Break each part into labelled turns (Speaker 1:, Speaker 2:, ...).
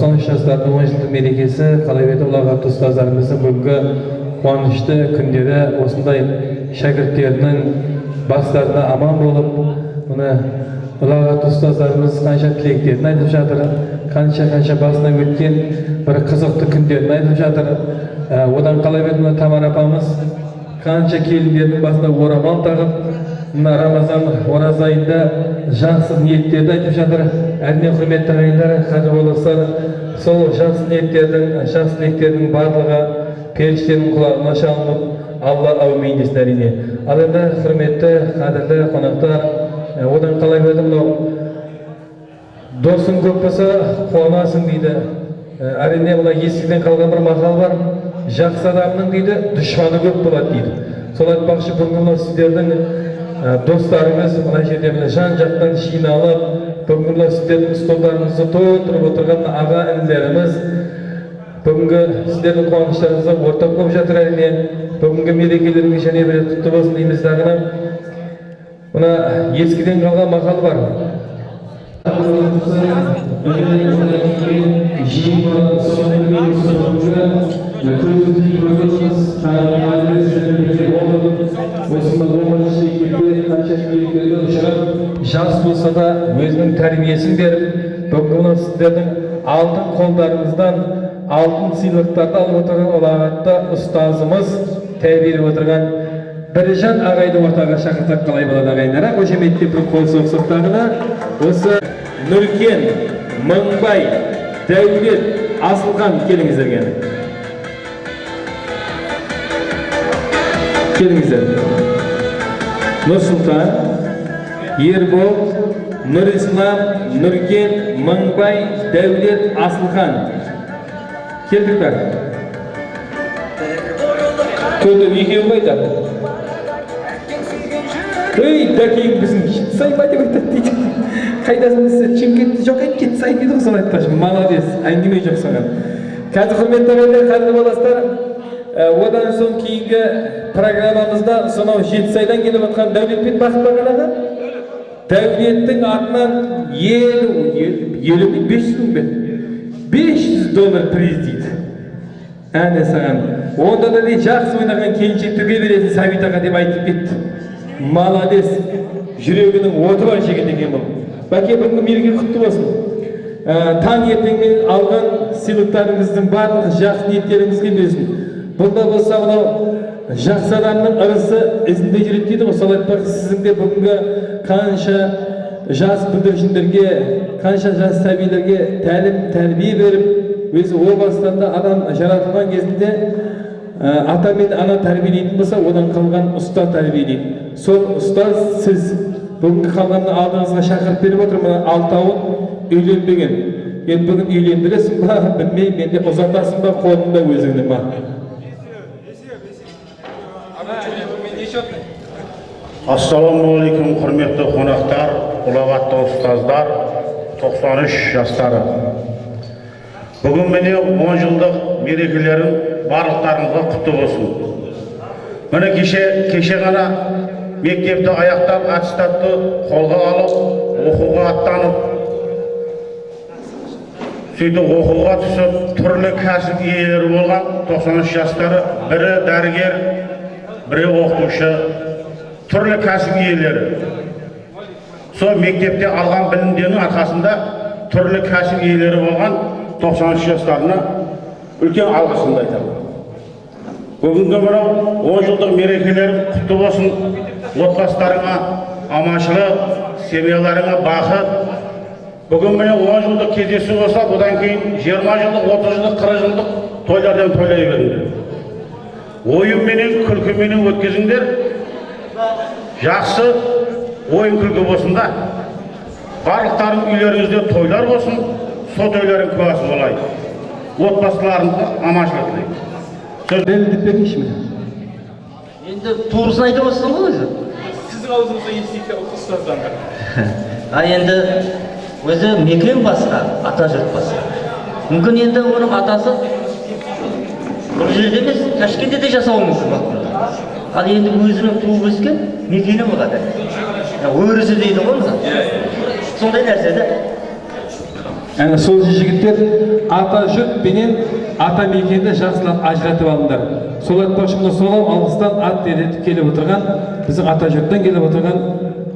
Speaker 1: 93 жастардың 10 жылдық мерекесі қалайбеті ұлағатты ұстаздарымыздың бүгінгі қуанышты күндері осындай шәкірттерінің бастарына аман болып, мұны ұлағатты ұстаздарымыз қанша тілектерін айтып жатыр, қанша басынан өткен бір қызықты күндерін айтып жатыр. Одан қалайбеті мына Тамара апамыз қанша келіндердің басына орамал тағып, мына Рамазан ораза айында жақсы ниеттерді айтып жатыр. Әрине құрметті ағайындар, қажы болыстар, сол жақсы ниеттердің барлығы періштенің құлағына шалынып, Алла әумин десін әрине. Ал енді құрметті қадірлі қонақтар, одан қалайбеті мынау досың көп болса қуанасың дейді. Әрине мына естіден қалған бір мақал бар. Жақсы адамның дейді, дұшманы көп болады дейді. Сол айтпақшы бүгінгі сіздердің достарыңыз мына жерде жан жақтан жиналып, бүгінгі сіздердің столдарыңызды толтырып отырған аға інілеріміз бүгінгі сіздердің қуаныштарыңызға ортақ болып жатыр. Әрине бүгінгі мерекелеріңіз және бір құтты болсын дейміз. Дағыны мына ескіден қалған мақал бар. Жас болса да өзінің тәрбиесін беріп, бүгінгі сіздердің алтын қолдарыңыздан алтын сыйлықтарды алып отырған ұлағатты ұстазымыз тәрбиелеп отырған Біржан ағайды ортаға шақырсақ қалай болады ағайындарға? Қошеметтеп бір қол соқсақ тағына. Осы Нұркен, Мыңбай, Дәулет, Асылхан келіңіздерге. Келіңіздер. Нұрсұлтан, Ербол, Нұрислам, Нұркен, Мыңбай, Дәулет, Асылхан. Келдік бәр. Көді екеу байды. Ей, дәкең біздің Жетісай ба деп айтады дейді. Қайдасың Шымкентте жоқ еді, Жетісай дейді ғой, сол айтпашы. Молодец, әңгіме жоқ саған. Қазір құрметті ағайындар, қадірлі баластар, одан соң кейінгі программамызда сонау Жетісайдан келіп отқан Дәулетпен бақыт бағанады. Дәулеттің атынан 500 доллар приз дейді. Әне саған. Онда да не жақсы ойнаған келіншектерге бересің Сәбит аға деп айтып кетті. Молодец. Жүрегінің оты бар жігіт екен бұл. Бәке, бүгінгі мереке құтты болсын. Таң ертеңмен алған сыйлықтарыңыздың барлығы жақсы ниеттеріңізге берсін. Бұнда болса мынау жақсы адамның ырысы ізінде жүреді дейді ғой. Сол айтпақ сіздің де бүгінгі қанша жас бүлдіршіндерге, қанша жас сәбилерге тәлім, тәрбие беріп, өзі о бастанда адам жаратылған кезінде ата мен ана тәрбиелейтін болса, одан қалған ұстаз тәрбиелейді. Сол ұстаз сіз бүгінгі қалғанын алдыңызға шақырып беріп отырмын. Алтауын үйленбеген. Енді бүгін үйлендіресің ба, білмеймін, менде ұзатасың ба, қолыңда өзіңнің ба?
Speaker 2: Ассаламуалейкум, құрметті қонақтар, ұлағатты ұстаздар, 93 жастары. Бүгін міне 10 жылдық мерекелерін барлықтарыңызға құтты болсын. Міне кеше ғана мектепті аяқтап, аттестатты қолға алып, оқуға аттанып, сөйтіп оқуға түсіп, түрлі кәсіп иелері болған 93 жастары, бірі дәрігер, бірі оқытушы, түрлі кәсіп иелері. Сол мектепте алған білімдерінің арқасында түрлі кәсіп иелері болған 93 жастарына үлкен алғысымды айтамын. Бүгінгі мынау 10 жылдық мерекелерің құтты болсын. Отбасыларыңа аманшылық, семьяларыңа бақыт. Бүгін міне 10 жылдық кездесу болса, бұдан кейін 20 жылдық, 30 жылдық, 40 жылдық тойлардан тойлай беріңдер. Ойынменен, күлкіменен өткізіңдер. Жақсы ойын күлкі болсын да. Барлықтарың үйлеріңізде тойлар болсын, сол тойларың куәсі болайын. Отбасыларыңызға аманшылық тілеймін.
Speaker 1: Дәлелдеп беріңізші мені.
Speaker 3: Енді туысын айта бастың ғой өзі?
Speaker 1: Сіздің аузыңызға естейді ұстаздан.
Speaker 3: Енді өзі мекен басқа, ата жұрт басқа. Мүмкін енді оның атасы бұл жерде емес, Ташкентте де жасауы мүмкін. Ал енді өзінің туып өскен мекені болады. Өрісі дейді ғой мысалы. Сондай нәрсе де.
Speaker 1: Әне сол жігіттер ата жұрт пенен ата мекенді жақсылап ажыратып алыңдар. Сол айтпақшымда солау алғыстан ат дедетіп келіп отырған, біздің ата жұрттан келіп отырған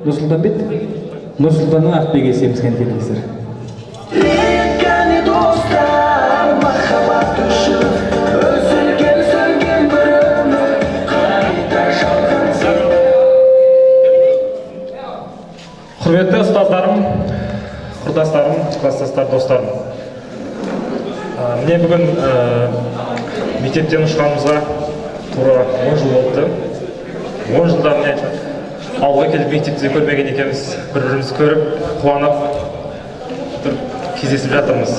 Speaker 1: Нұрсұлтан бет? Нұрсұлтанның Ақбегесі емізген келіңіздер.
Speaker 4: Құрметті ұстаздарым, құрдастарым, класстастар, достарым. Міне бүгін мектептен ұшқанымызға тура 10 жыл болыпты. 10 жылда міне ауылға келіп мектепте көрмеген екенбіз. Бір-бірімізді көріп, қуанып кездесіп жатырмыз.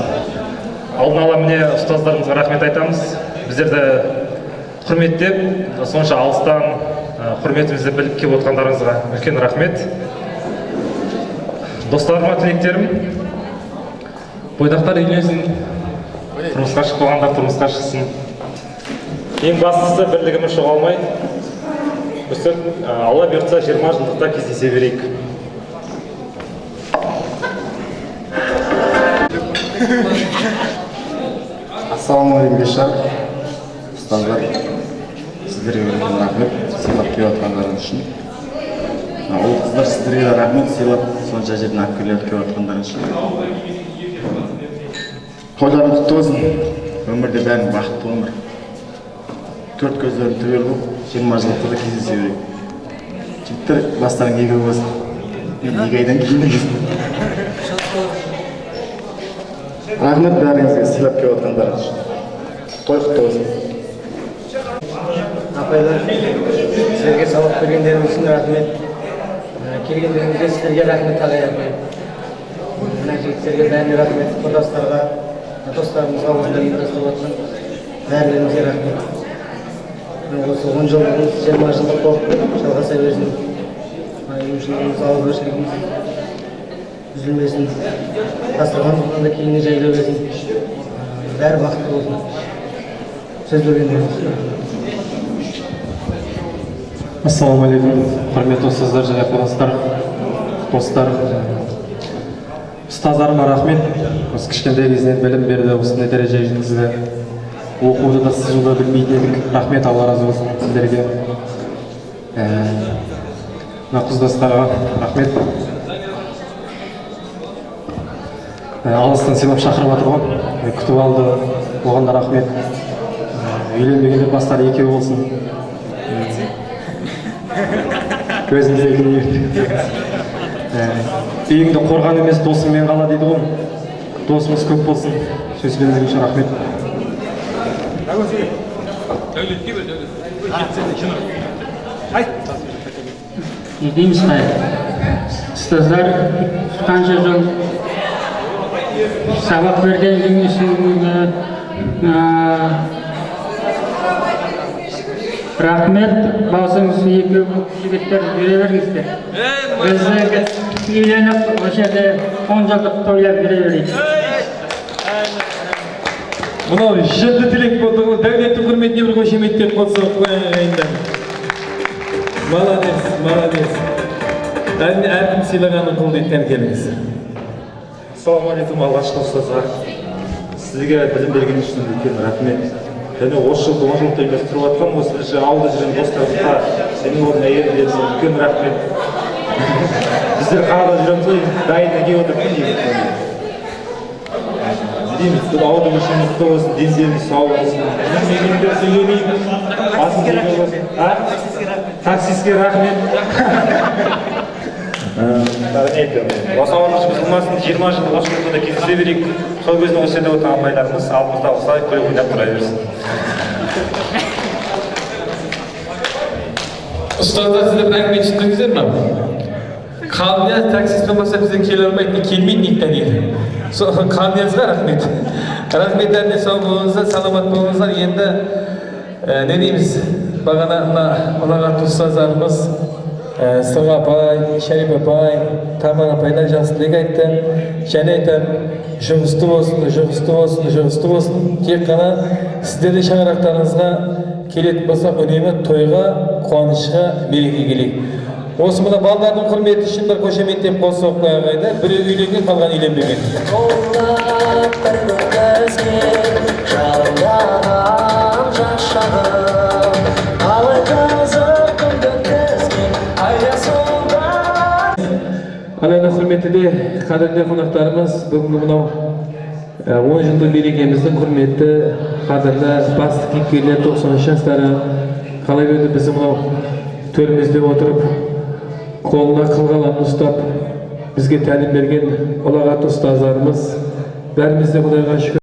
Speaker 4: Алдын ала міне ұстаздарымызға рахмет айтамыз. Біздерді құрметтеп, сонша алыстан құрметімізді біліп келіп отқандарыңызға үлкен рахмет. Достарыма тілектерім, бойдақтар үйленсін, тұрмысқа шықпағандар тұрмысқа шықсын. Ең бастысы бірлігіміз жоғалмай, өстіп Алла бұйыртса 20 жылдықта кездесе берейік.
Speaker 5: Ассалаумағалейкум бешар, ұстаздар, сіздерге үлкен рахмет, сыйлап келіп отқандарыңыз үшін. Ол қыздар сіздерге де рахмет, сыйлап сонша жерден әпкерлерді келіп отқандарыңыз үшін. Тойларың құтты болсын, өмірде бәрін бақытты өмір. Төрт көздерін түгел болып, 20 жылдықта да кездесе берейік. Жігіттер, бастарың егі болсын. Мен 2 айдан кейін келесің. Рахмет бәріңізге сыйлап келіп отқандарыңыз үшін. Той құтты болсын.
Speaker 6: Апайлар, сіздерге сабақ бергендеріңіз үшін рахмет. Келгендеріңізге сіздерге рахмет ағай. Мына жігіттерге бәріне рахмет, құрдастарға, достарымызға осындай ұйымдастырып жатқан бәріңізге рахмет. Осы 10 жылдығымыз 20 жылдық болып жалғаса берсін. Ұйымшылығымыз, ауызбіршілігіміз үзілмесін. Дастархан тұрғанда кейінге жайлы берсін. Бәрі бақытты болсын. Сөз бергендеріңіз.
Speaker 4: Ассалаумағалейкум, құрметті ұстаздар және класстар, достар. Ұстаздарыма рахмет. Осы кішкентай кезінен білім берді, осындай дәрежеге жеткізді. Оқуды да сызуды білмейтін едік. Рахмет, Алла разы болсын сіздерге. Мына құрдастарға рахмет. Алыстан сыйлап шақырып жатыр ғой. Күтіп алды, оған да рахмет. Үйленбегендер бастары екеу болсын. Өзіміз елдің ерді. Үйіңді қорған емес, досыңмен қала дейді ғой. Досымыз көп болсын. Сөзбеніздің үшін рахмет.
Speaker 7: Не дейміз қай? Ұстаздар қанша жыл сабақ берген үшін рахмет, басыңыз екі жігіттер жүре беріңіздер. Біз үйленіп, осы жерде 10 жылдық тойлап жүре берейік.
Speaker 1: Мынау жынды тілек болды ғой, дәулеттің құрметіне бір қошеметтеп қосып қойғандар. Молодец, молодец. Әркім сыйлағанын қыл дейді, келіңіз.
Speaker 4: Ассалаумағалейкум, алғашқы ұстаздар. Сізге білім берген үшін үлкен рахмет. Және осы жылды 10 жылдықта ұйымдастырып жатқан осы ауылда жүрген достарымызға сенің орнына әйелдеріңізге үлкен рахмет. Біздер қалада жүреміз ғой, дайында келіп отырмын дейді. Дейміз, ауылдың үшін құтты болсын, денсаулығыңыз сау болсын. Мекендер сөйлемеймін, басын келген болсын. Таксистке рахмет. Осы ауылымыз бұзылмасын, 20 жыл осы жылда да кездесе берейік. Сол кезінде осы жерде отырған апайларымыз алдымызда осылай күліп ойнап тұра берсін.
Speaker 1: Ұстаздар, сіздер бір әңгіме түсіндіңіздер ме? Қалдияз таксист болмаса бізден келе алмайды, келмейді нектен дейді. Қалдиязға рахмет. Рахмет, әріне сау болыңыздар, саламат болыңыздар. Енді не дейміз, бағана ұлағатты ұстаздарымыз Сырға апай, Шәріп апай, Тамара апайдан жақсы тілек айтты. Және айтам, жұмысты болсын, жұмысты болсын, жұмысты болсын. Тек қана сіздердің шаңырақтарыңызға келетін болсақ, үнемі тойға, қуанышқа, береке келейік. Осы мына балдардың құрметі үшін бір қошеметтеп қол соғып қойғанда, бірі үйленген, қалған үйленбеген. Алайда құрметті қадірлі қонақтарымыз, бүгінгі мынау 10 жылдық мерекеміздің құрметті қадірлі басты кейіпкерлер 90 жастары қалай өтті біздің мынау төрімізде отырып, қолына қылғаларын ұстап, бізге тәлім берген ұлағатты ұстаздарымыз, бәрімізде Құдайға шүкір.